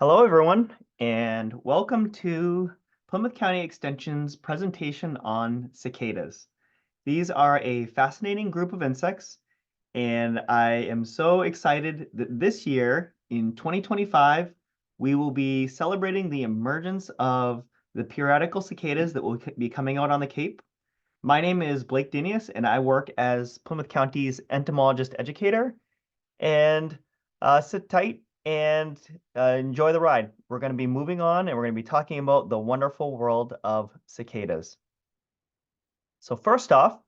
Hello, everyone, and welcome to Plymouth County Extension's presentation on cicadas. These are a fascinating group of insects, and I am so excited that this year, in 2025, we will be celebrating the emergence of the periodical cicadas that will be coming out on the Cape. My name is Blake Dinius, and I work as Plymouth County's entomologist educator, and sit tight and enjoy the ride. We're going to be moving on and we're going to be talking about the wonderful world of cicadas. So first off,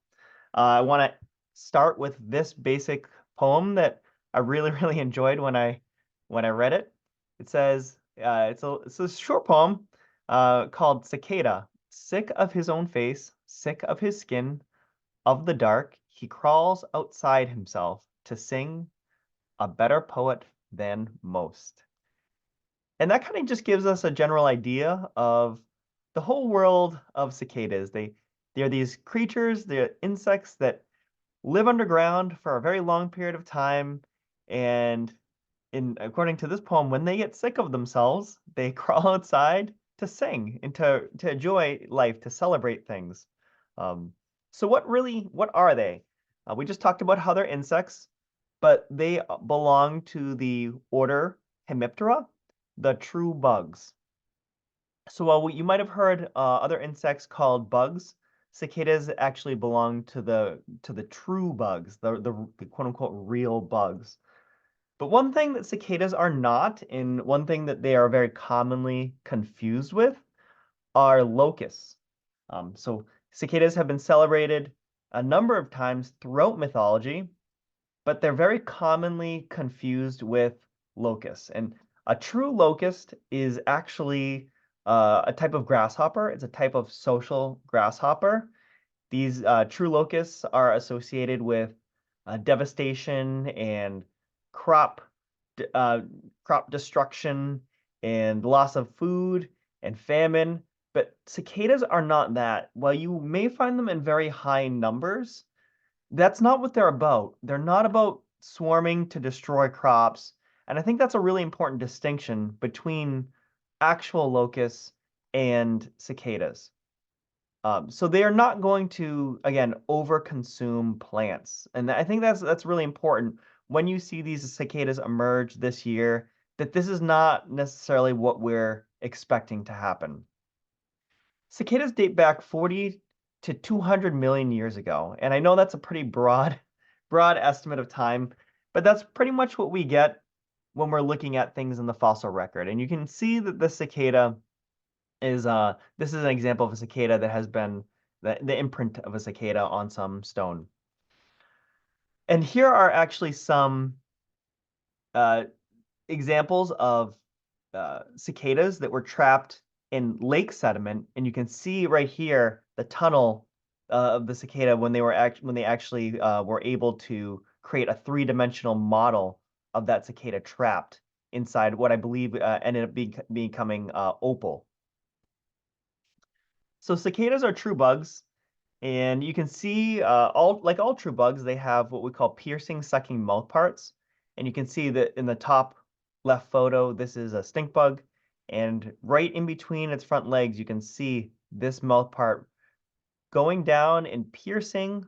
I want to start with this basic poem that I really, really enjoyed when I read it. It says, it's a short poem called Cicada. Sick of his own face, sick of his skin, of the dark, he crawls outside himself to sing a better poet than most. And that kind of just gives us a general idea of the whole world of cicadas. They're these creatures, they're insects that live underground for a very long period of time. And according to this poem, when they get sick of themselves, they crawl outside to sing and to enjoy life, to celebrate things. Um, so what are they? We just talked about how they're insects, but they belong to the order Hemiptera, the true bugs. So while you might have heard other insects called bugs, cicadas actually belong to the true bugs, the quote unquote real bugs. But one thing that cicadas are not, and one thing that they are very commonly confused with, are locusts. So cicadas have been celebrated a number of times throughout mythology, but they're very commonly confused with locusts. And a true locust is actually a type of grasshopper. It's a type of social grasshopper. These true locusts are associated with devastation and crop uh, crop destruction and loss of food and famine. But cicadas are not that. While you may find them in very high numbers, that's not what they're about. They're not about swarming to destroy crops. And I think that's a really important distinction between actual locusts and cicadas. So they are not going to, again, overconsume plants. And I think that's really important when you see these cicadas emerge this year, that this is not necessarily what we're expecting to happen. Cicadas date back 40 to 200 million years ago, and I know that's a pretty broad estimate of time, but that's pretty much what we get when we're looking at things in the fossil record. And you can see that the cicada is this is an example of a cicada that has been the imprint of a cicada on some stone. And here are actually some uh, examples of cicadas that were trapped in lake sediment, and you can see right here the tunnel of the cicada when they actually were able to create a three-dimensional model of that cicada trapped inside what I believe ended up becoming opal. So cicadas are true bugs, and you can see all true bugs, they have what we call piercing, sucking mouth parts. And you can see that in the top left photo, this is a stink bug, and right in between its front legs, you can see this mouth part going down and piercing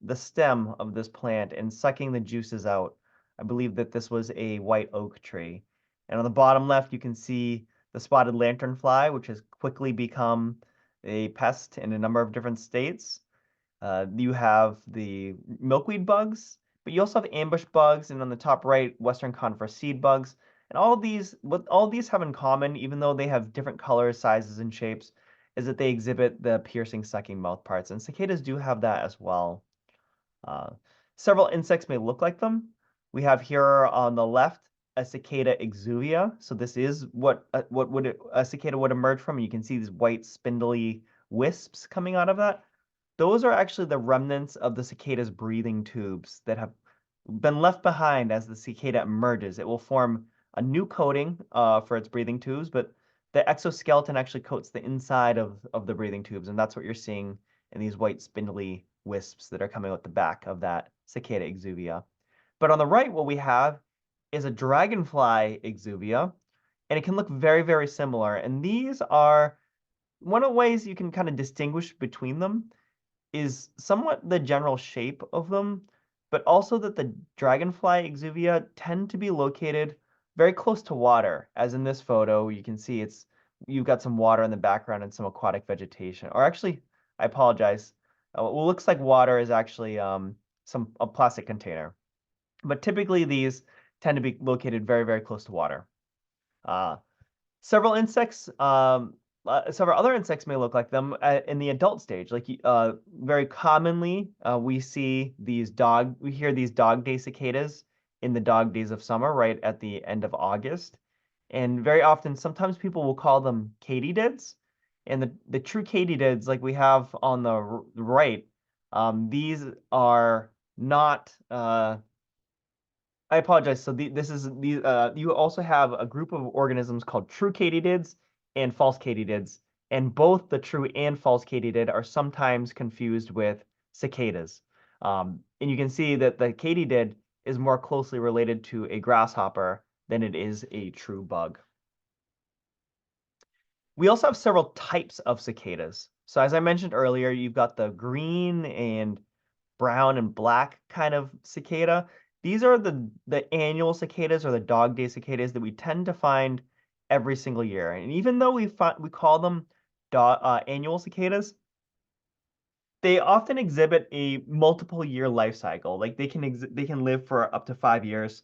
the stem of this plant and sucking the juices out. I believe that this was a white oak tree. And on the bottom left, you can see the spotted lanternfly, which has quickly become a pest in a number of different states. You have the milkweed bugs, but you also have ambush bugs, and on the top right, western conifer seed bugs. And what all these have in common, even though they have different colors, sizes, and shapes, is that they exhibit the piercing, sucking mouth parts. And cicadas do have that as well. Uh, Several insects may look like them. We have here on the left a cicada exuvia. So this is a cicada would emerge from. And you can see these white spindly wisps coming out of that. Those are actually the remnants of the cicada's breathing tubes that have been left behind as the cicada emerges. It will form a new coating for its breathing tubes, but the exoskeleton actually coats the inside of the breathing tubes, and that's what you're seeing in these white spindly wisps that are coming out the back of that cicada exuvia. But on the right, what we have is a dragonfly exuvia, and it can look very, very similar. And these are one of the ways you can kind of distinguish between them is somewhat the general shape of them, but also that the dragonfly exuvia tend to be located very close to water. As in this photo, you can see you've got some water in the background and some aquatic vegetation. Or actually, I apologize. What looks like water is actually a plastic container. But typically these tend to be located very, very close to water. Uh, Several insects, several other insects may look like them in the adult stage. Like very commonly, we hear these dog day cicadas in the dog days of summer, right at the end of August. And very often, sometimes people will call them katydids. And the true katydids, like we have on the right, these are not I apologize. So you also have a group of organisms called true katydids and false katydids, and both the true and false katydid are sometimes confused with cicadas. And you can see that the katydid is more closely related to a grasshopper than it is a true bug. We also have several types of cicadas. So as I mentioned earlier, you've got the green and brown and black kind of cicada. These are the annual cicadas or the dog day cicadas that we tend to find every single year. And even though we call them annual cicadas, they often exhibit a multiple year life cycle. Like they can live for up to 5 years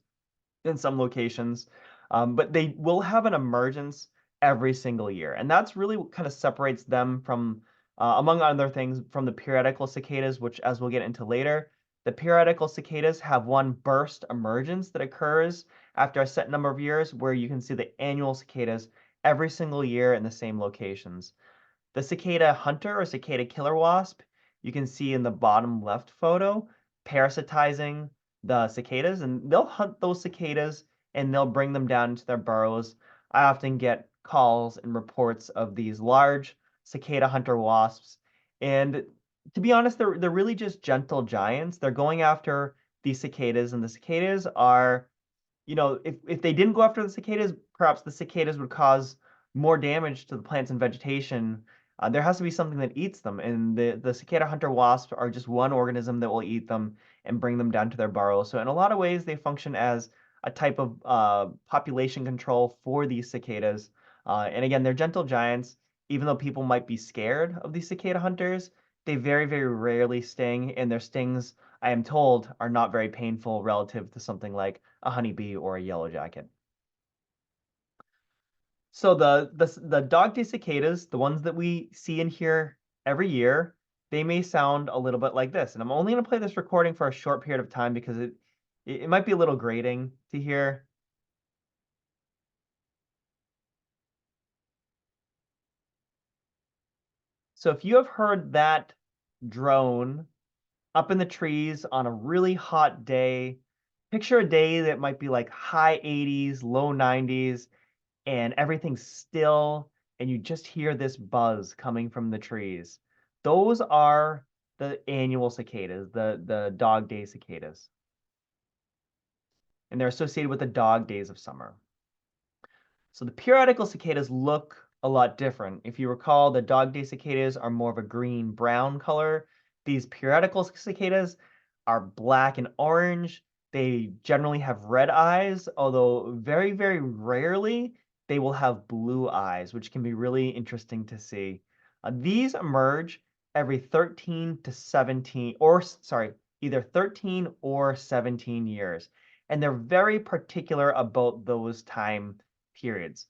in some locations, but they will have an emergence every single year. And that's really what kind of separates them from, among other things, from the periodical cicadas, which, as we'll get into later, the periodical cicadas have one burst emergence that occurs after a set number of years, where you can see the annual cicadas every single year in the same locations. The cicada hunter or cicada killer wasp, you can see in the bottom left photo, parasitizing the cicadas, and they'll hunt those cicadas and they'll bring them down into their burrows. I often get calls and reports of these large cicada hunter wasps, and to be honest, they're really just gentle giants. They're going after these cicadas, and the cicadas are, if they didn't go after the cicadas, perhaps the cicadas would cause more damage to the plants and vegetation. There has to be something that eats them, and the cicada hunter wasps are just one organism that will eat them and bring them down to their burrow. So in a lot of ways, they function as a type of population control for these cicadas. And again, they're gentle giants. Even though people might be scared of these cicada hunters, they very, very rarely sting, and their stings, I am told, are not very painful relative to something like a honeybee or a yellow jacket. So the dog-day cicadas, the ones that we see and hear every year, they may sound a little bit like this. And I'm only going to play this recording for a short period of time because it might be a little grating to hear. So if you have heard that drone up in the trees on a really hot day, picture a day that might be like high 80s, low 90s, and everything's still, and you just hear this buzz coming from the trees. Those are the annual cicadas, the dog day cicadas. And they're associated with the dog days of summer. So the periodical cicadas look a lot different. If you recall, the dog day cicadas are more of a green-brown color. These periodical cicadas are black and orange. They generally have red eyes, although very, very rarely they will have blue eyes, which can be really interesting to see. These emerge every 13 to 17, or sorry, either 13 or 17 years. And they're very particular about those time periods.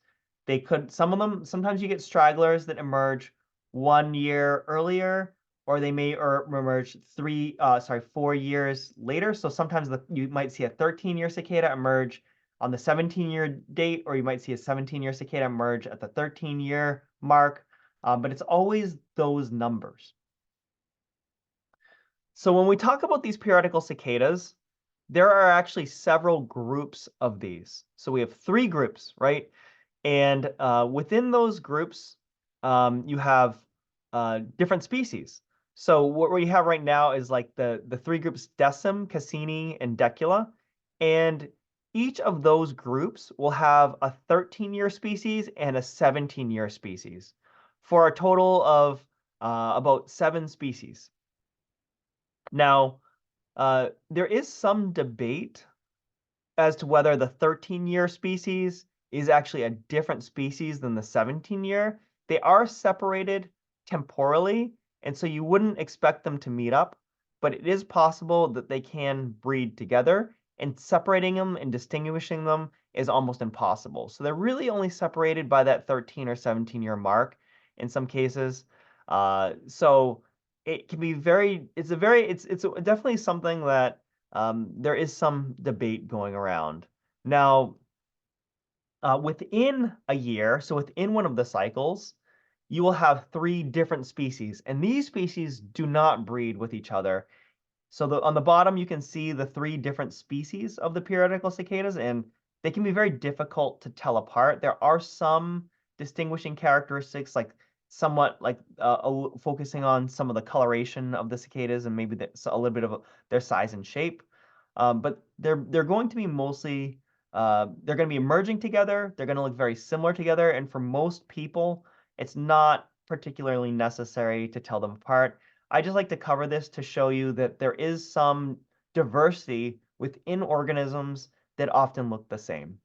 Some of them, sometimes you get stragglers that emerge 1 year earlier, or they may emerge 4 years later. So sometimes you might see a 13-year cicada emerge on the 17-year date, or you might see a 17-year cicada emerge at the 13-year mark. But it's always those numbers. So when we talk about these periodical cicadas, there are actually several groups of these. So we have three groups, right? And within those groups, you have different species. So what we have right now is like the three groups: Decim, Cassini, and Decula. And Each of those groups will have a 13-year species and a 17-year species for a total of about 7 species. Now, there is some debate as to whether the 13-year species is actually a different species than the 17-year. They are separated temporally, and so you wouldn't expect them to meet up, but it is possible that they can breed together, and separating them and distinguishing them is almost impossible. So they're really only separated by that 13 or 17-year mark in some cases. So it can be it's definitely something that there is some debate going around. Now, within a year, so within one of the cycles, you will have 3 different species, and these species do not breed with each other. So on the bottom, you can see the 3 different species of the periodical cicadas, and they can be very difficult to tell apart. There are some distinguishing characteristics, like somewhat like focusing on some of the coloration of the cicadas and maybe a little bit of their size and shape. But they're going to be mostly they're going to be emerging together. They're going to look very similar together, and for most people, it's not particularly necessary to tell them apart. I just like to cover this to show you that there is some diversity within organisms that often look the same.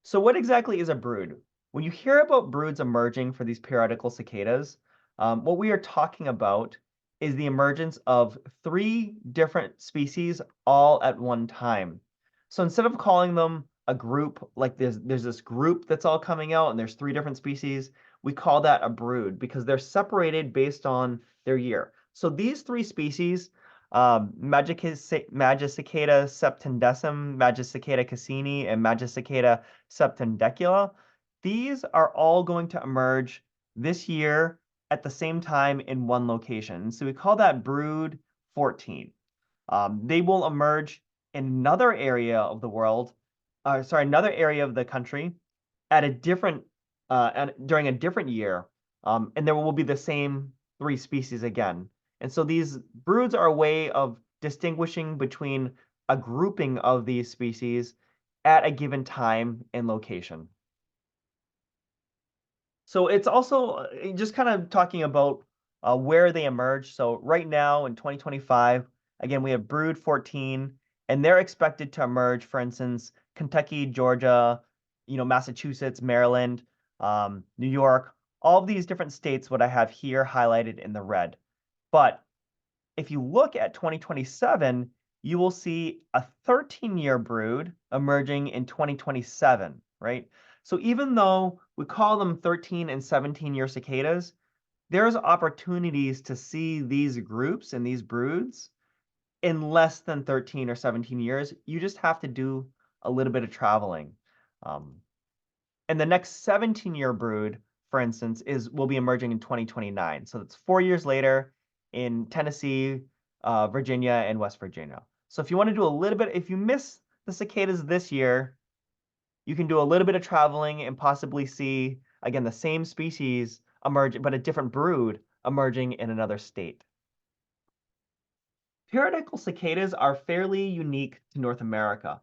So what exactly is a brood? When you hear about broods emerging for these periodical cicadas, what we are talking about is the emergence of 3 different species all at one time. So instead of calling them a group, like there's this group that's all coming out and there's 3 different species, we call that a brood because they're separated based on their year. So these 3 species, Magicicada septendecim, Magicicada cassini, and Magicicada septendecula, these are all going to emerge this year at the same time in one location. So we call that brood 14. They will emerge in another area of the world, another area of the country at a different during a different year, and there will be the same 3 species again. And so these broods are a way of distinguishing between a grouping of these species at a given time and location. So it's also just kind of talking about where they emerge. So right now in 2025, again, we have brood 14, and they're expected to emerge, for instance, Kentucky, Georgia, Massachusetts, Maryland, New York, all of these different states, what I have here highlighted in the red. But if you look at 2027, you will see a 13-year brood emerging in 2027, right? So even though we call them 13 and 17-year cicadas, there's opportunities to see these groups and these broods in less than 13 or 17 years. You just have to do a little bit of traveling. And the next 17-year brood, for instance, will be emerging in 2029. So that's 4 years later in Tennessee, Virginia, and West Virginia. So if you want to do a little bit, if you miss the cicadas this year, you can do a little bit of traveling and possibly see, again, the same species emerge, but a different brood emerging in another state. Periodical cicadas are fairly unique to North America.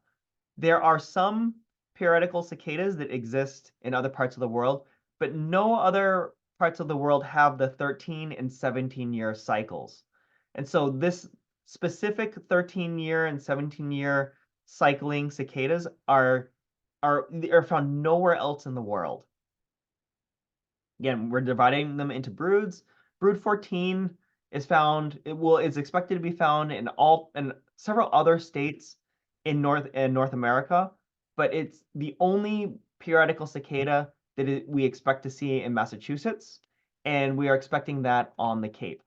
There are some periodical cicadas that exist in other parts of the world, but no other parts of the world have the 13 and 17-year cycles. And so this specific 13-year and 17-year cycling cicadas are found nowhere else in the world. Again, we're dividing them into broods. Brood 14 is expected to be found in several other states in North America, but it's the only periodical cicada that we expect to see in Massachusetts, and we are expecting that on the Cape.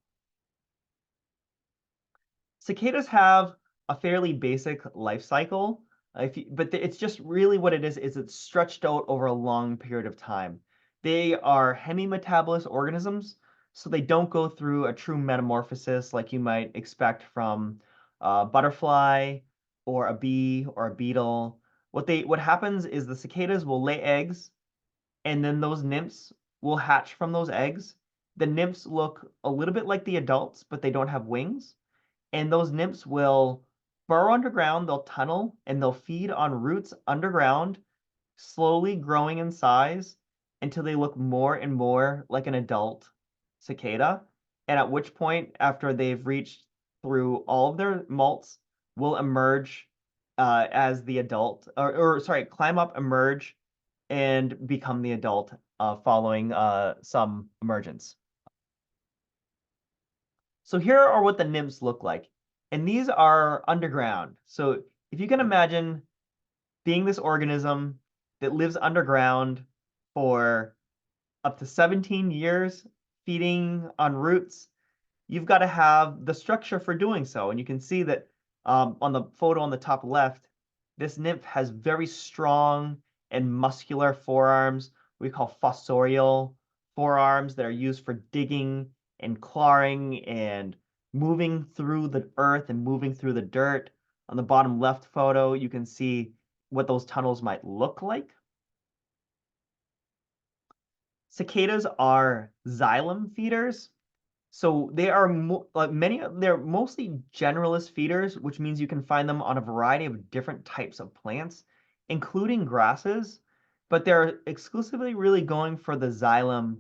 Cicadas have a fairly basic life cycle, but it's just really what it is it's stretched out over a long period of time. They are hemimetabolous organisms, so they don't go through a true metamorphosis like you might expect from a butterfly or a bee or a beetle. What happens is the cicadas will lay eggs, and then those nymphs will hatch from those eggs. The nymphs look a little bit like the adults, but they don't have wings, and those nymphs will burrow underground, they'll tunnel, and they'll feed on roots underground, slowly growing in size until they look more and more like an adult cicada. And at which point, after they've reached through all of their molts, will emerge as the adult, or sorry, climb up, emerge, and become the adult following some emergence. So here are what the nymphs look like. And these are underground. So if you can imagine being this organism that lives underground for up to 17 years, feeding on roots, you've got to have the structure for doing so. And you can see that on the photo on the top left, this nymph has very strong and muscular forearms we call fossorial forearms that are used for digging and clawing and moving through the earth and moving through the dirt. On the bottom left photo, you can see what those tunnels might look like. Cicadas are xylem feeders. So they are they're mostly generalist feeders, which means you can find them on a variety of different types of plants, including grasses, but they're exclusively really going for the xylem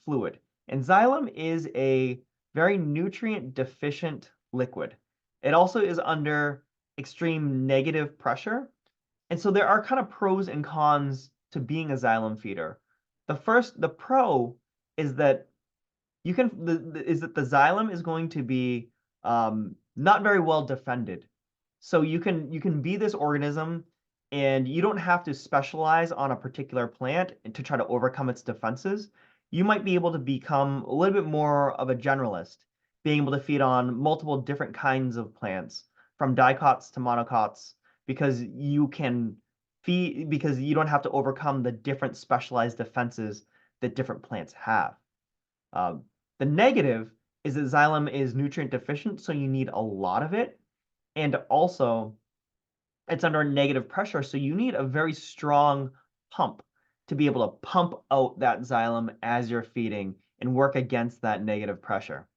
fluid. And xylem is a very nutrient deficient liquid. It also is under extreme negative pressure. And so there are kind of pros and cons to being a xylem feeder. The pro is that is that the xylem is going to be not very well defended. So you can be this organism and you don't have to specialize on a particular plant to try to overcome its defenses. You might be able to become a little bit more of a generalist, being able to feed on multiple different kinds of plants, from dicots to monocots, because because you don't have to overcome the different specialized defenses that different plants have. Um, the negative is that xylem is nutrient deficient, so you need a lot of it. And also, it's under negative pressure, so you need a very strong pump to be able to pump out that xylem as you're feeding and work against that negative pressure.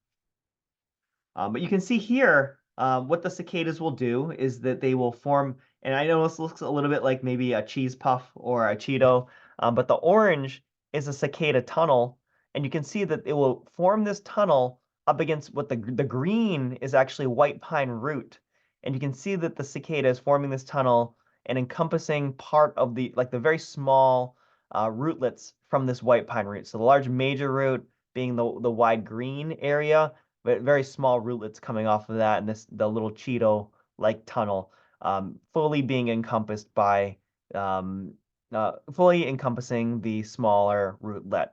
But you can see here what the cicadas will do is that they will form, and I know this looks a little bit like maybe a cheese puff or a Cheeto, but the orange is a cicada tunnel, and you can see that it will form this tunnel up against what the green is actually white pine root. And you can see that the cicada is forming this tunnel and encompassing part of the very small rootlets from this white pine root. So the large major root being the wide green area, but very small rootlets coming off of that, and the little Cheeto-like tunnel, fully being encompassed by fully encompassing the smaller rootlet.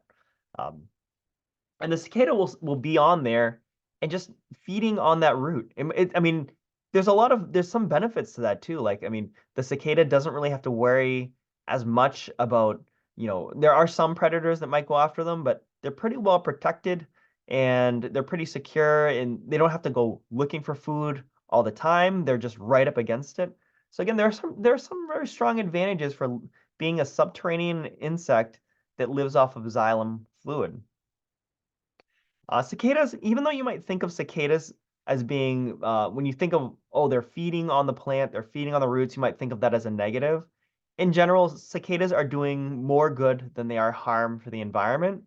And the cicada will be on there and just feeding on that root. I mean, there's some benefits to that too. Like, I mean, the cicada doesn't really have to worry as much about, there are some predators that might go after them, but they're pretty well protected and they're pretty secure and they don't have to go looking for food all the time. They're just right up against it. So again, there are some very strong advantages for being a subterranean insect that lives off of xylem fluid. Cicadas, even though you might think of cicadas as being, when you think of, oh, they're feeding on the plant, they're feeding on the roots, you might think of that as a negative. In general, cicadas are doing more good than they are harm for the environment.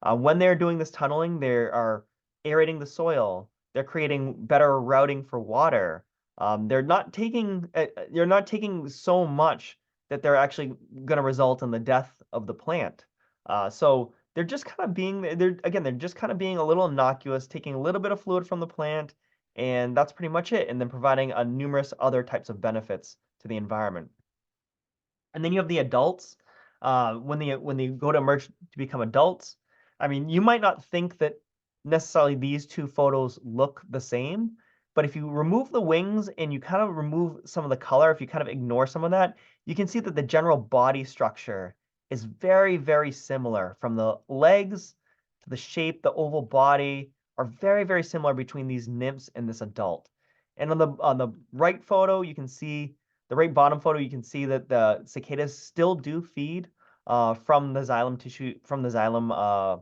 When they're doing this tunneling, they are aerating the soil. They're creating better routing for water. They're not taking so much that they're actually going to result in the death of the plant. So they're just kind of being they're just kind of being a little innocuous, taking a little bit of fluid from the plant, and that's pretty much it. And then providing numerous other types of benefits to the environment. And then you have the adults. When they go to emerge to become adults, I mean, you might not think that necessarily these two photos look the same, but if you remove the wings and you kind of remove some of the color, if you kind of ignore some of that, you can see that the general body structure is very, very similar. From the legs to the shape, the oval body are very, very similar between these nymphs and this adult. And on the right photo, you can see the right bottom photo, you can see that the cicadas still do feed from the xylem tissue, from the xylem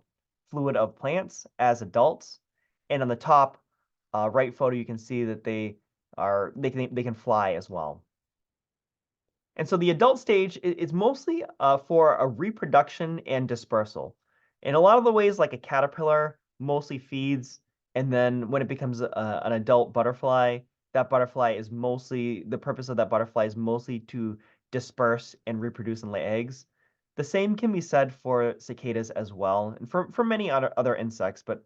fluid of plants as adults. And on the top right photo, you can see that they they can fly as well. And so the adult stage is mostly for a reproduction and dispersal. In a lot of the ways, like a caterpillar mostly feeds, and then when it becomes an adult butterfly, that butterfly is mostly, the purpose of that butterfly is mostly to disperse and reproduce and lay eggs. The same can be said for cicadas as well, and for many other insects, but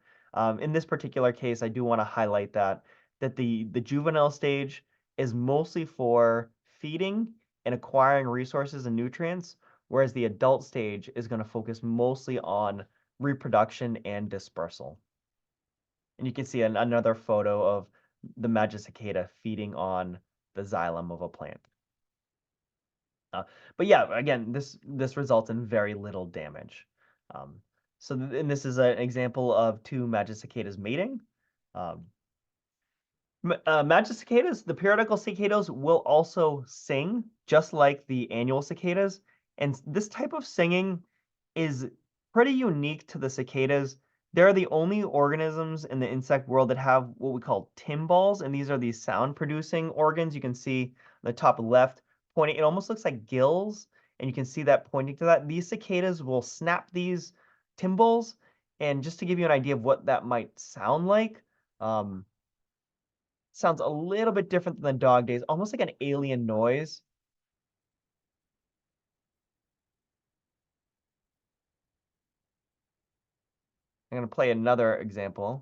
in this particular case, I do want to highlight that the juvenile stage is mostly for feeding and acquiring resources and nutrients, whereas the adult stage is going to focus mostly on reproduction and dispersal. And you can see another photo of the magic cicada feeding on the xylem of a plant. But yeah, again, this results in very little damage. And this is an example of two magic cicadas mating. Um, Magic cicadas, the periodical cicadas will also sing just like the annual cicadas. And this type of singing is pretty unique to the cicadas. They're the only organisms in the insect world that have what we call timballs, and these are these sound producing organs. You can see on the top left pointing, it almost looks like gills, and you can see that pointing to that. These cicadas will snap these timballs, and just to give you an idea of what that might sound like, sounds a little bit different than dog days, almost like an alien noise. I'm going to play another example.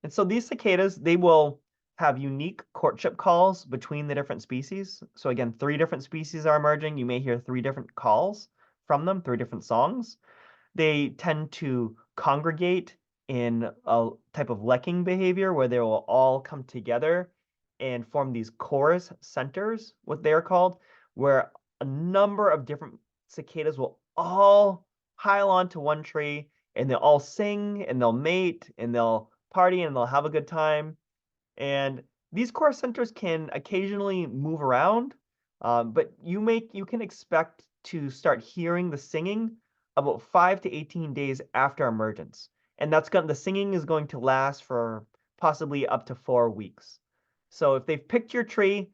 And so these cicadas, they will have unique courtship calls between the different species. So again, 3 different species are emerging. You may hear 3 different calls from them, 3 different songs. They tend to congregate in a type of lekking behavior where they will all come together and form these chorus centers, what they are called, where a number of different cicadas will all pile onto one tree and they'll all sing and they'll mate and they'll party and they'll have a good time. And these core centers can occasionally move around, but you can expect to start hearing the singing about 5 to 18 days after emergence. And the singing is going to last for possibly up to 4 weeks. So if they've picked your tree,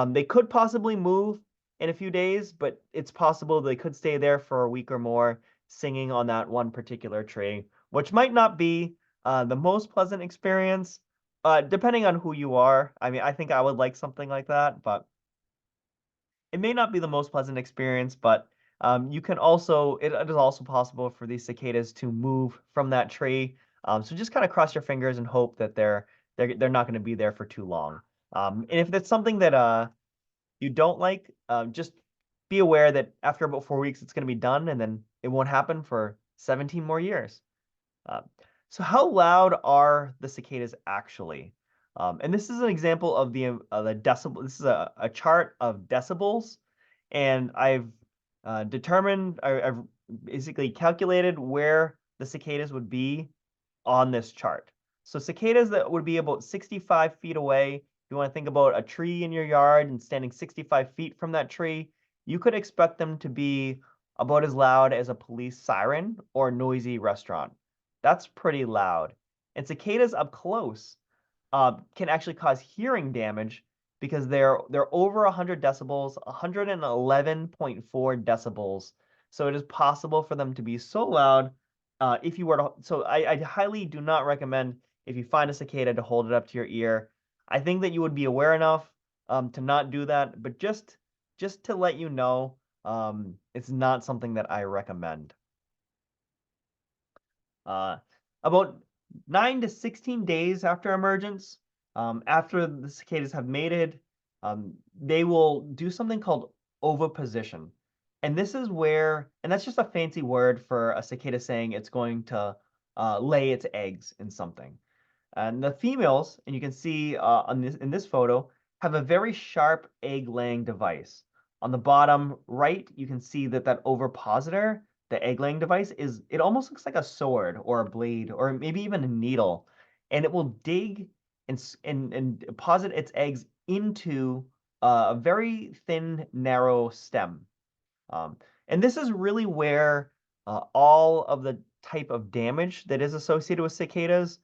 they could possibly move in a few days, but it's possible they could stay there for a week or more singing on that one particular tree, which might not be the most pleasant experience, depending on who you are. I mean, I think I would like something like that, but it may not be the most pleasant experience. But it is also possible for these cicadas to move from that tree. So just kind of cross your fingers and hope that they're not going to be there for too long. And if it's something that you don't like, just be aware that after about 4 weeks, it's going to be done, and then it won't happen for 17 more years. Uh, so how loud are the cicadas actually? And this is an example of the decibel. This is a chart of decibels, and I've basically calculated where the cicadas would be on this chart. So cicadas that would be about 65 feet away. If you want to think about a tree in your yard and standing 65 feet from that tree, you could expect them to be about as loud as a police siren or a noisy restaurant. That's pretty loud. And cicadas up close can actually cause hearing damage because they're over 100 decibels, 111.4 decibels. So it is possible for them to be so loud. If you were to, so I highly do not recommend, if you find a cicada, to hold it up to your ear. I think that you would be aware enough to not do that, but just to let you know, it's not something that I recommend. Uh, about 9 to 16 days after emergence, after the cicadas have mated, they will do something called oviposition. And that's just a fancy word for a cicada saying it's going to lay its eggs in something. And the females, and you can see in this photo, have a very sharp egg-laying device. On the bottom right, you can see that ovipositor, the egg-laying device, it almost looks like a sword or a blade or maybe even a needle, and it will dig and deposit its eggs into a very thin, narrow stem. Um, and this is really where all of the type of damage that is associated with cicadas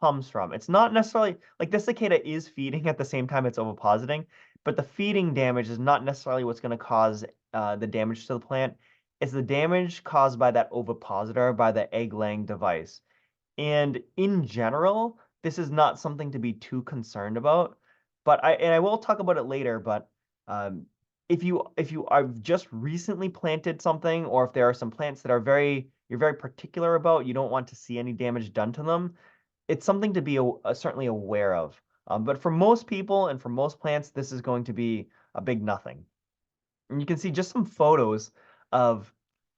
comes from. It's not necessarily like the cicada is feeding at the same time it's ovipositing, but the feeding damage is not necessarily what's going to cause the damage to the plant. It's the damage caused by that ovipositor, by the egg-laying device. And in general, this is not something to be too concerned about. But I will talk about it later, but um, if you have just recently planted something, or if there are some plants that are you're very particular about, you don't want to see any damage done to them, it's something to be certainly aware of. But for most people and for most plants, this is going to be a big nothing. And you can see just some photos of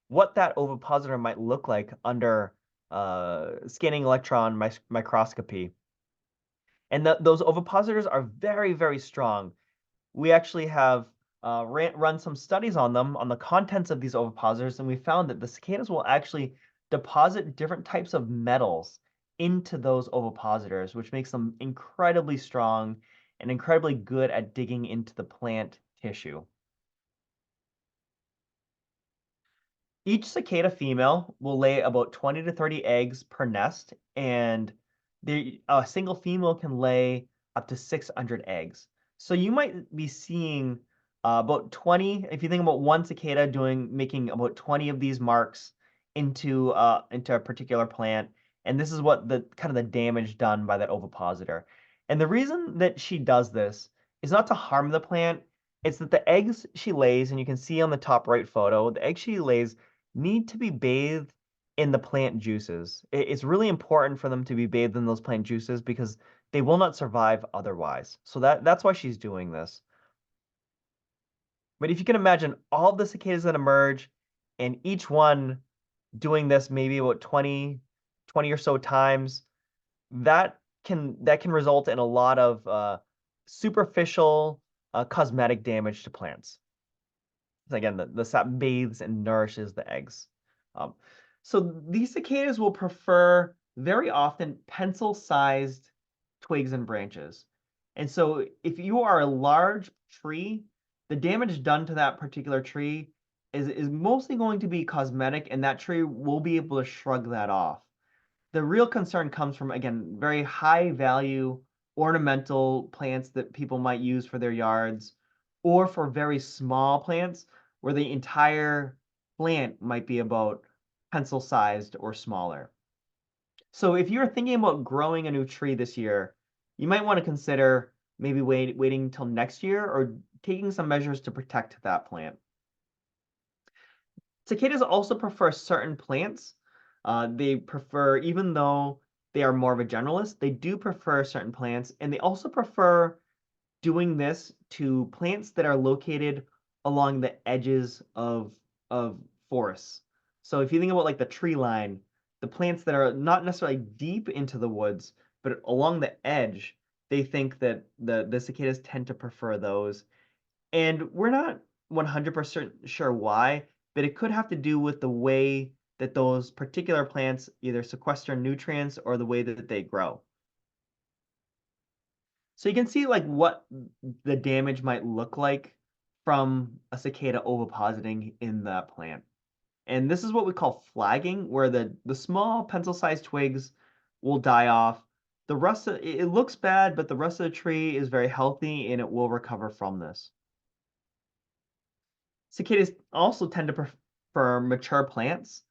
what that ovipositor might look like under scanning electron microscopy. And those ovipositors are very, very strong. We actually have run some studies on them, on the contents of these ovipositors, and we found that the cicadas will actually deposit different types of metals into those ovipositors, which makes them incredibly strong and incredibly good at digging into the plant tissue. Each cicada female will lay about 20 to 30 eggs per nest, and a single female can lay up to 600 eggs. So you might be seeing about 20, if you think about one cicada making about 20 of these marks into a particular plant, and this is what the kind of the damage done by that ovipositor. And the reason that she does this is not to harm the plant, it's that the eggs she lays, and you can see on the top right photo, the eggs she lays need to be bathed in the plant juices. It's really important for them to be bathed in those plant juices because they will not survive otherwise. So that's why she's doing this. But if you can imagine all the cicadas that emerge and each one doing this maybe about 20 or so times, that can result in a lot of superficial cosmetic damage to plants. Again, the sap bathes and nourishes the eggs. Um, so these cicadas will prefer very often pencil-sized twigs and branches. And so if you are a large tree, the damage done to that particular tree is mostly going to be cosmetic, and that tree will be able to shrug that off. The real concern comes from, again, very high value ornamental plants that people might use for their yards, or for very small plants where the entire plant might be about pencil sized or smaller. So if you're thinking about growing a new tree this year, you might want to consider maybe waiting until next year or taking some measures to protect that plant. Cicadas also prefer certain plants. They prefer, even though they are more of a generalist, they do prefer certain plants, and they also prefer doing this to plants that are located along the edges of forests. So if you think about like the tree line, the plants that are not necessarily deep into the woods, but along the edge, they think that the cicadas tend to prefer those. And we're not 100% sure why, but it could have to do with the way that those particular plants either sequester nutrients or the way that they grow. So you can see like what the damage might look like from a cicada ovipositing in that plant. And this is what we call flagging, where the small pencil-sized twigs will die off. The rest of it looks bad, but the rest of the tree is very healthy and it will recover from this. Cicadas also tend to prefer mature plants,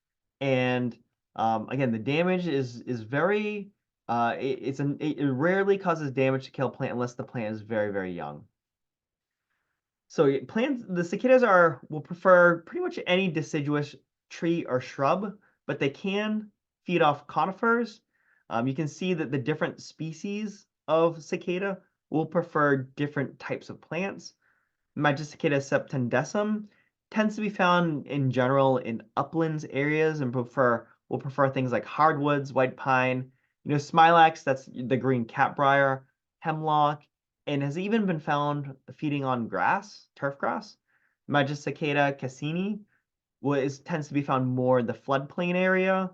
and again, the damage is very it rarely causes damage to kill a plant unless the plant is very, very young. So the cicadas will prefer pretty much any deciduous tree or shrub, but they can feed off conifers. You can see that the different species of cicada will prefer different types of plants. Magicicada septendecim tends to be found in general in uplands areas and will prefer things like hardwoods, white pine, smilax, that's the green catbrier, hemlock, and has even been found feeding on grass, turf grass. Magicicada cassini tends to be found more in the floodplain area,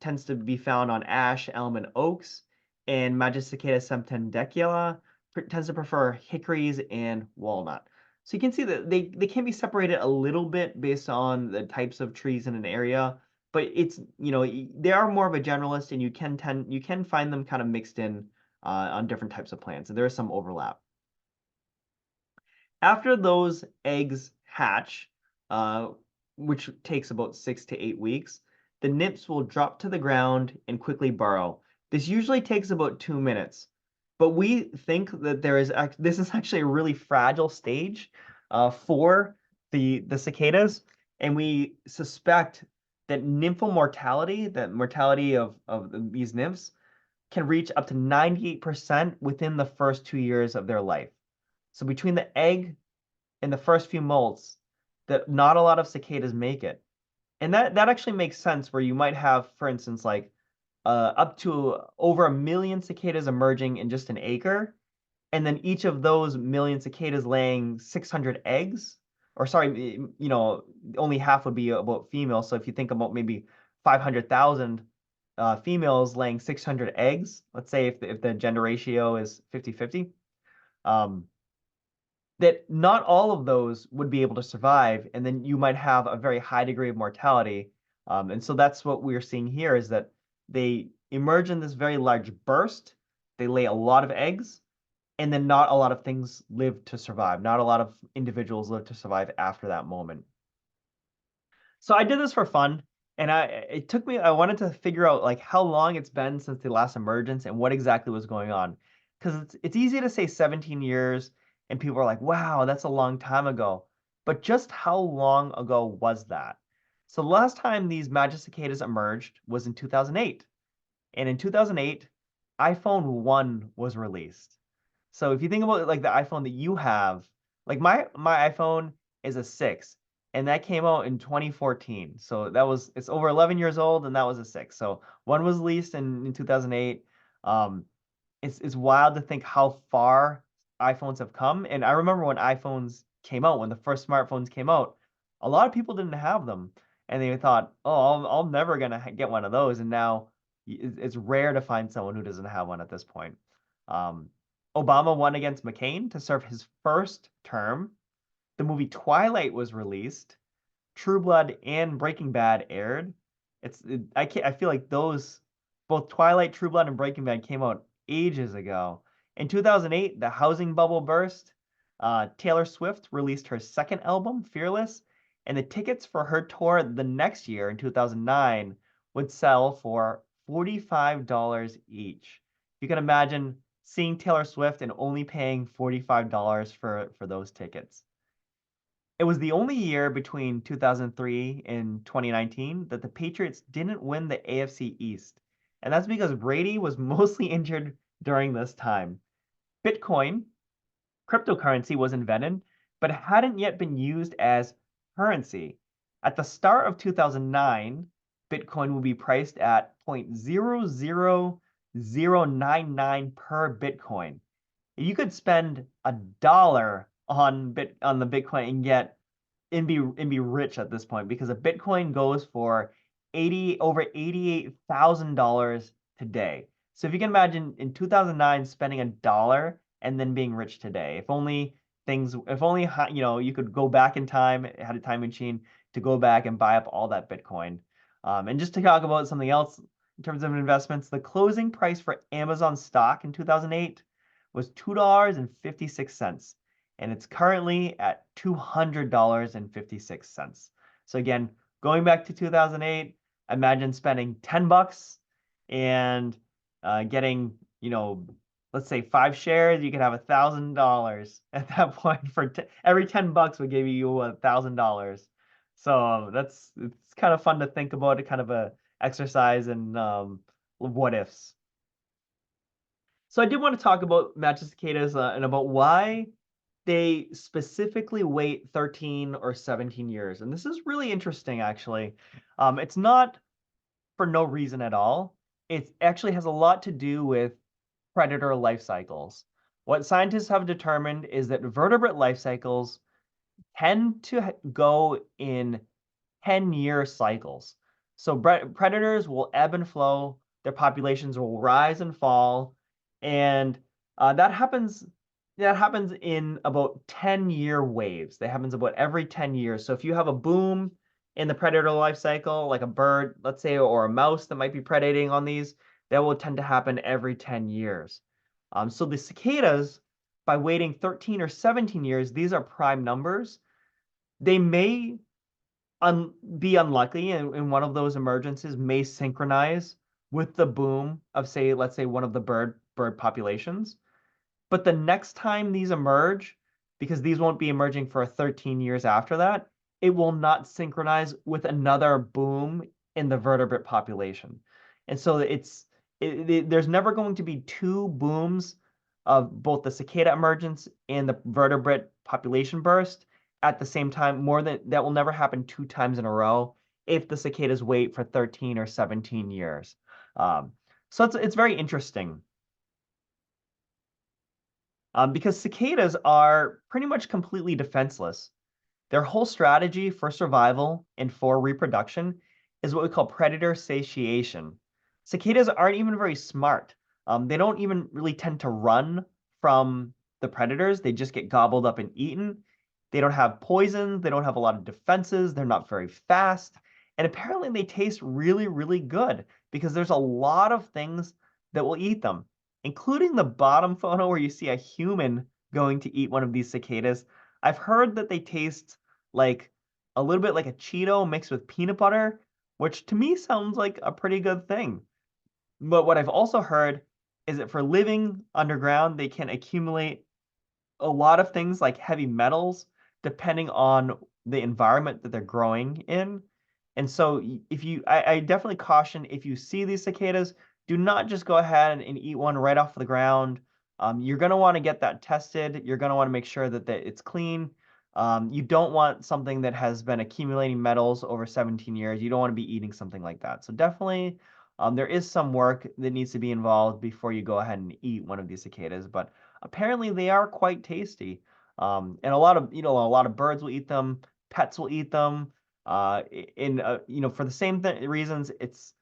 tends to be found on ash, elm, and oaks, and Magicicada septendecula tends to prefer hickories and walnut. So you can see that they can be separated a little bit based on the types of trees in an area, but it's, they are more of a generalist, and you can find them kind of mixed in on different types of plants, and there is some overlap. After those eggs hatch, uh, which takes about 6 to 8 weeks, the nymphs will drop to the ground and quickly burrow. This usually takes about 2 minutes, but we think that this is actually a really fragile stage for the cicadas, and we suspect that nymphal mortality, that mortality of these nymphs, can reach up to 98% within the first 2 years of their life. So between the egg and the first few molts, that not a lot of cicadas make it. And that actually makes sense, where you might have, for instance, like up to over 1 million cicadas emerging in just an acre, and then each of those million cicadas laying 600 eggs. Or sorry, only half would be about females. So if you think about maybe 500,000 females laying 600 eggs, let's say if the gender ratio is 50-50, um, that not all of those would be able to survive, and then you might have a very high degree of mortality. And so that's what we're seeing here, is that they emerge in this very large burst, they lay a lot of eggs, and then not a lot of things live to survive. Not a lot of individuals live to survive after that moment. So I did this for fun, and I wanted to figure out like how long it's been since the last emergence and what exactly was going on. Because it's easy to say 17 years, and people are like, wow, that's a long time ago. But just how long ago was that? So the last time these magic cicadas emerged was in 2008. And in 2008, iPhone 1 was released. So if you think about like the iPhone that you have, like my iPhone is a 6, and that came out in 2014. So it's over 11 years old, and that was a 6. So one was released in 2008. Um, it's wild to think how far iPhones have come. And I remember when iPhones came out, when the first smartphones came out, a lot of people didn't have them, and they thought, "Oh, I'm never gonna get one of those." And now it's rare to find someone who doesn't have one at this point. Um, Obama won against McCain to serve his first term. The movie Twilight was released. True Blood and Breaking Bad aired. I feel like those, both Twilight, True Blood, and Breaking Bad came out ages ago. In 2008, the housing bubble burst. Taylor Swift released her second album, Fearless, and the tickets for her tour the next year in 2009 would sell for $45 each. You can imagine seeing Taylor Swift and only paying $45 for those tickets. It was the only year between 2003 and 2019 that the Patriots didn't win the AFC East. And that's because Brady was mostly injured during this time. Bitcoin, cryptocurrency, was invented, but hadn't yet been used as currency. At the start of 2009, Bitcoin will be priced at 0.00099 per Bitcoin. You could spend $1 on the Bitcoin and be rich at this point, because a Bitcoin goes for over $88,000 today. So if you can imagine in 2009 spending $1 and then being rich today, if only you could go back in time, had a time machine to go back and buy up all that Bitcoin. And just to talk about something else in terms of investments, the closing price for Amazon stock in 2008 was $2.56, and it's currently at $200.56. So again, going back to 2008, imagine spending $10 and getting, let's say 5 shares, you could have $1,000 at that point. Every $10 would give you $1,000. So it's kind of fun to think about, kind of a exercise in what ifs. So I did want to talk about magic cicadas and about why they specifically wait 13 or 17 years. And this is really interesting, actually. It's not for no reason at all. It actually has a lot to do with predator life cycles. What scientists have determined is that vertebrate life cycles tend to go in 10-year cycles. So predators will ebb and flow, their populations will rise and fall, and that happens That happens in about 10-year waves. That happens about every 10 years. So if you have a boom in the predator life cycle, like a bird, let's say, or a mouse that might be predating on these, that will tend to happen every 10 years. So the cicadas, by waiting 13 or 17 years, these are prime numbers. They may be unlucky, and one of those emergences may synchronize with the boom of, say, let's say, one of the bird populations. But the next time these emerge, because these won't be emerging for 13 years after that, it will not synchronize with another boom in the vertebrate population. And so there's never going to be two booms of both the cicada emergence and the vertebrate population burst at the same time. More than that will never happen two times in a row if the cicadas wait for 13 or 17 years. Um, so it's very interesting. Because cicadas are pretty much completely defenseless. Their whole strategy for survival and for reproduction is what we call predator satiation. Cicadas aren't even very smart. They don't even really tend to run from the predators. They just get gobbled up and eaten. They don't have poison. They don't have a lot of defenses. They're not very fast. And apparently they taste really, really good because there's a lot of things that will eat them, including the bottom photo where you see a human going to eat one of these cicadas. I've heard that they taste like a little bit like a Cheeto mixed with peanut butter, which to me sounds like a pretty good thing. But what I've also heard is that for living underground, they can accumulate a lot of things like heavy metals depending on the environment that they're growing in. And so if I definitely caution if you see these cicadas, do not just go ahead and eat one right off the ground. You're going to want to get that tested. You're going to want to make sure that it's clean. You don't want something that has been accumulating metals over 17 years. You don't want to be eating something like that. So definitely, there is some work that needs to be involved before you go ahead and eat one of these cicadas. But apparently they are quite tasty. And a lot of birds will eat them, pets will eat them. For the same reasons, it's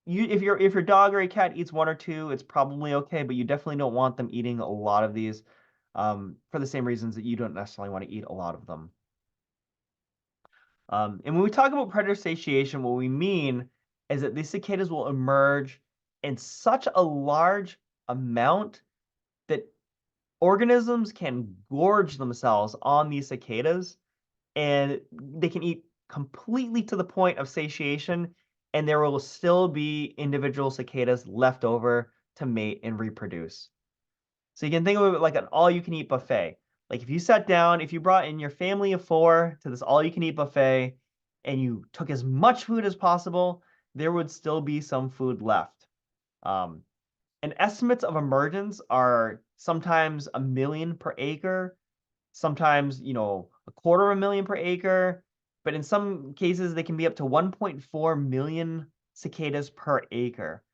you if your dog or a cat eats one or two, it's probably okay, but you definitely don't want them eating a lot of these, for the same reasons that you don't necessarily want to eat a lot of them. And when we talk about predator satiation, what we mean is that these cicadas will emerge in such a large amount that organisms can gorge themselves on these cicadas, and they can eat completely to the point of satiation, and there will still be individual cicadas left over to mate and reproduce. So you can think of it like an all-you-can-eat buffet. Like if you sat down, if you brought in your family of four to this all-you-can-eat buffet, and you took as much food as possible, there would still be some food left. Um, and estimates of emergence are sometimes 1 million per acre, sometimes, a quarter of a million per acre, but in some cases they can be up to 1.4 million cicadas per acre.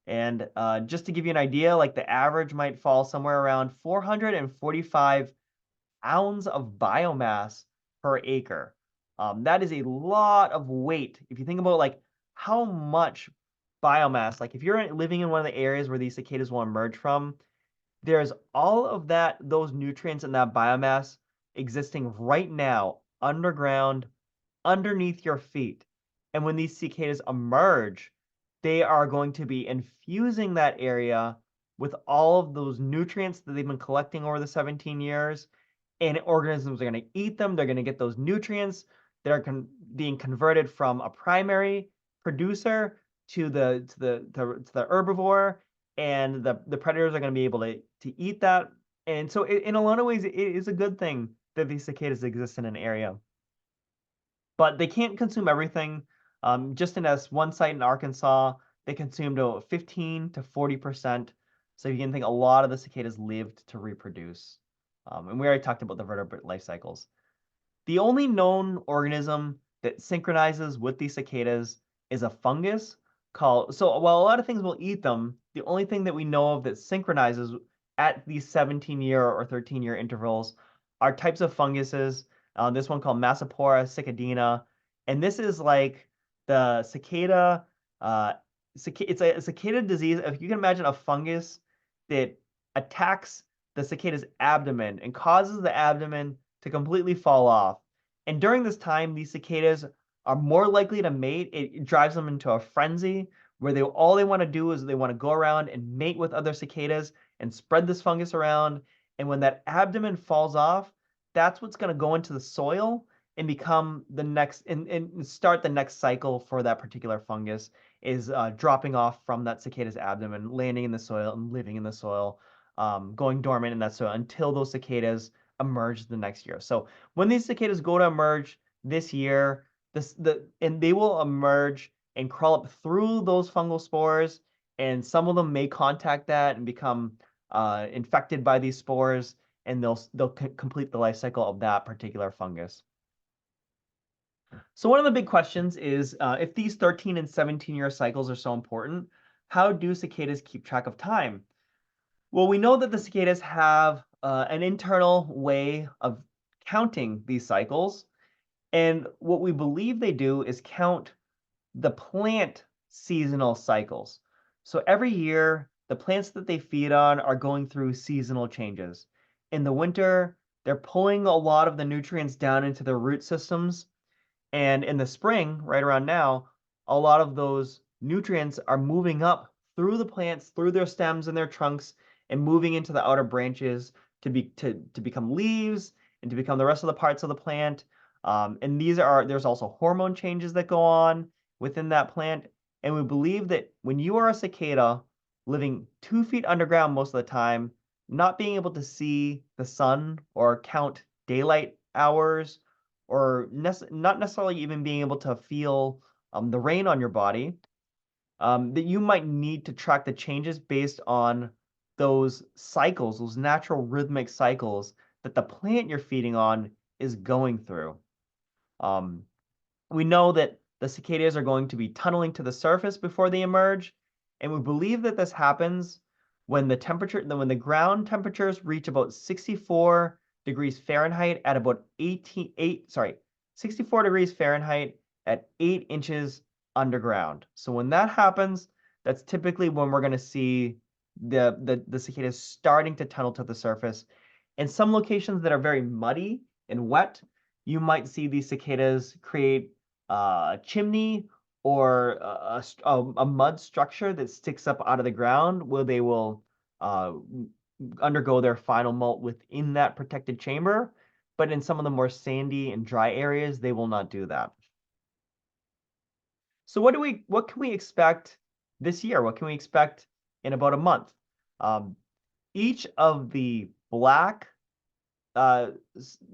And just to give you an idea, like the average might fall somewhere around 445 pounds of biomass per acre. That is a lot of weight. If you think about like how much biomass, like if you're living in one of the areas where these cicadas will emerge from, there's all of those nutrients and that biomass existing right now underground, underneath your feet. And when these cicadas emerge, they are going to be infusing that area with all of those nutrients that they've been collecting over the 17 years. And organisms are going to eat them. They're going to get those nutrients that are being converted from a primary producer to the herbivore, and the predators are going to be able to eat that. And so in a lot of ways, it is a good thing that these cicadas exist in an area. But they can't consume everything. Just in this one site in Arkansas, they consumed 15 to 40%. So you can think a lot of the cicadas lived to reproduce. And we already talked about the vertebrate life cycles. The only known organism that synchronizes with these cicadas is a fungus so while a lot of things will eat them, the only thing that we know of that synchronizes at these 17-year or 13-year intervals are types of funguses. This one called Massapora cicadina, and this is like the cicada. It's a cicada disease. If you can imagine a fungus that attacks the cicada's abdomen and causes the abdomen to completely fall off. And during this time, these cicadas are more likely to mate. It drives them into a frenzy where all they want to do is they want to go around and mate with other cicadas and spread this fungus around. And when that abdomen falls off, that's what's going to go into the soil and become the next and start the next cycle for that particular fungus is dropping off from that cicada's abdomen, landing in the soil and living in the soil, going dormant in that soil until those cicadas emerge the next year. So when these cicadas go to emerge this year, and they will emerge and crawl up through those fungal spores, and some of them may contact that and become infected by these spores, and they'll complete the life cycle of that particular fungus. So one of the big questions is, if these 13 and 17-year cycles are so important, how do cicadas keep track of time? Well, we know that the cicadas have an internal way of counting these cycles. And what we believe they do is count the plant seasonal cycles. So every year, the plants that they feed on are going through seasonal changes. In the winter, they're pulling a lot of the nutrients down into their root systems. And in the spring, right around now, a lot of those nutrients are moving up through the plants, through their stems and their trunks, and moving into the outer branches to become leaves and to become the rest of the parts of the plant. And there's also hormone changes that go on within that plant. And we believe that when you are a cicada living 2 feet underground most of the time, not being able to see the sun or count daylight hours, or not necessarily even being able to feel the rain on your body, that you might need to track the changes based on those cycles, those natural rhythmic cycles that the plant you're feeding on is going through. We know that the cicadas are going to be tunneling to the surface before they emerge, and we believe that this happens when when the ground temperatures reach about 64 degrees Fahrenheit at about 64 degrees Fahrenheit at 8 inches underground. So when that happens, that's typically when we're going to see the cicadas starting to tunnel to the surface. In some locations that are very muddy and wet, you might see these cicadas create a chimney or a mud structure that sticks up out of the ground where they will undergo their final molt within that protected chamber. But in some of the more sandy and dry areas, they will not do that. So what can we expect this year? What can we expect in about a month? Each of the black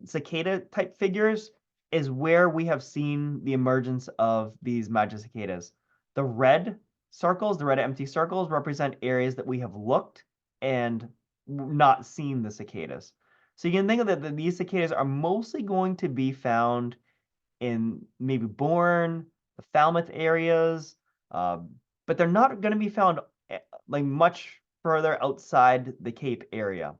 cicada type figures is where we have seen the emergence of these magic cicadas. The red circles, the red empty circles, represent areas that we have looked and not seen the cicadas. So you can think of that these cicadas are mostly going to be found in maybe Bourne, the Falmouth areas, but they're not going to be found like much further outside the Cape area.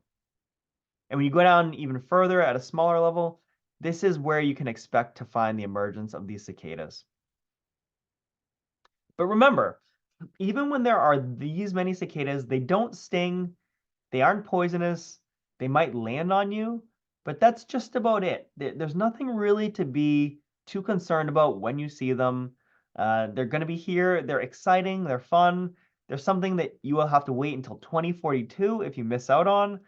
And when you go down even further at a smaller level, this is where you can expect to find the emergence of these cicadas. But remember, even when there are these many cicadas, they don't sting, they aren't poisonous, they might land on you, but that's just about it. There's nothing really to be too concerned about when you see them. They're going to be here, they're exciting, they're fun. There's something that you will have to wait until 2042 if you miss out on.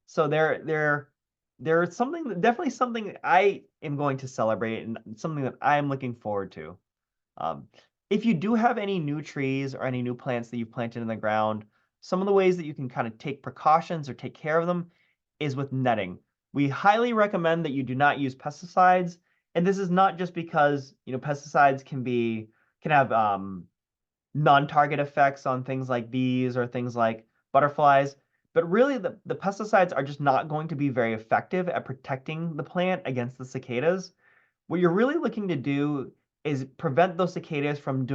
So they're definitely something that I am going to celebrate and something that I am looking forward to. If you do have any new trees or any new plants that you've planted in the ground, some of the ways that you can kind of take precautions or take care of them is with netting. We highly recommend that you do not use pesticides, and this is not just because pesticides can have non-target effects on things like bees or things like butterflies. But really, the pesticides are just not going to be very effective at protecting the plant against the cicadas. What you're really looking to do is prevent those cicadas from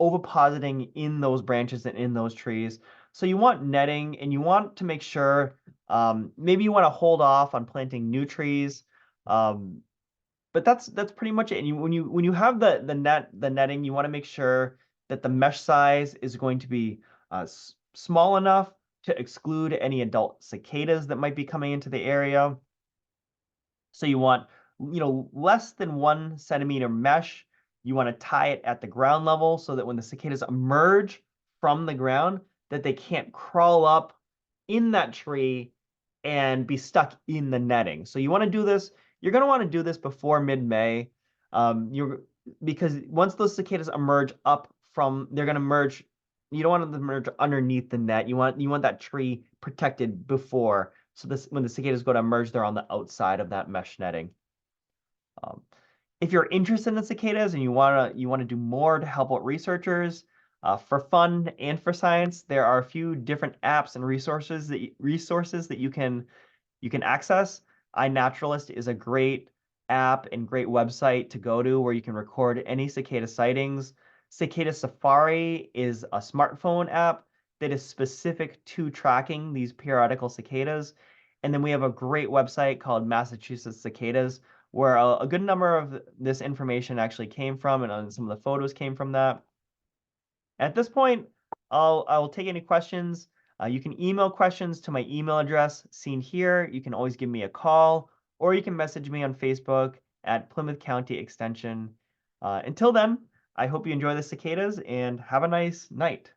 ovipositing in those branches and in those trees. So you want netting, and you want to make sure maybe you want to hold off on planting new trees. But that's pretty much it. And when you have the netting, you want to make sure that the mesh size is going to be small enough to exclude any adult cicadas that might be coming into the area. So you want, less than 1 centimeter mesh. You want to tie it at the ground level so that when the cicadas emerge from the ground, that they can't crawl up in that tree and be stuck in the netting. So you want to do this. You're going to want to do this before mid-May. Because once those cicadas emerge they're going to merge. You don't want them to merge underneath the net. You want that tree protected before. So when the cicadas go to emerge, they're on the outside of that mesh netting. If you're interested in cicadas and you wanna do more to help out researchers, for fun and for science, there are a few different apps and resources that you can access. iNaturalist is a great app and great website to go to where you can record any cicada sightings. Cicada Safari is a smartphone app that is specific to tracking these periodical cicadas. And then we have a great website called Massachusetts Cicadas, where a good number of this information actually came from, and some of the photos came from that. At this point, I will take any questions. You can email questions to my email address seen here. You can always give me a call, or you can message me on Facebook at Plymouth County Extension. Until then, I hope you enjoy the cicadas and have a nice night.